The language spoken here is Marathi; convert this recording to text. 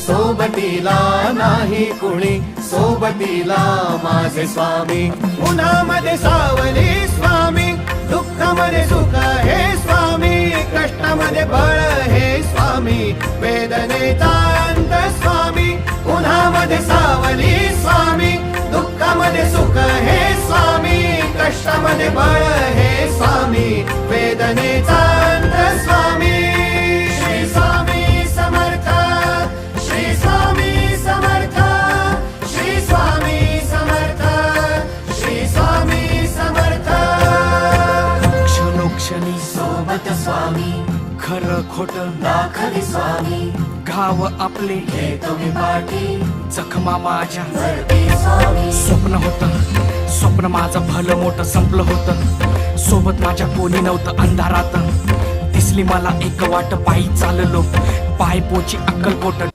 सोबतीला नाही कुणी, सोबतीला माझे स्वामी. उन्हामध्ये सावली स्वामी, दुःखामध्ये सुख हे स्वामी, कष्टामध्ये बळ हे स्वामी, वेदनेचा अंत स्वामी. उन्हामध्ये सावली स्वामी, दुःखामध्ये सुख हे स्वामी, कष्टामध्ये बळ हे स्वामी, वेदनेचा अंत स्वामी. श्री स्वामी समर्थ, श्री स्वामी समर्थ, श्री स्वामी समर्थ, श्री स्वामी समर्थ. क्षणोक्षणी सोबत स्वामी, खरं खोट दाखली स्वामी, घाव आपले हे तुम्ही पाठी जखमा माझ्या. भरती स्वामी. स्वप्न होतं, स्वप्न माझं भलं मोठं संपलं होतं. सोबत माझ्या कोणी नव्हतं अंधारात. दिसली मला एक वाट, पायी चाललो पाय पोची अक्कलकोट.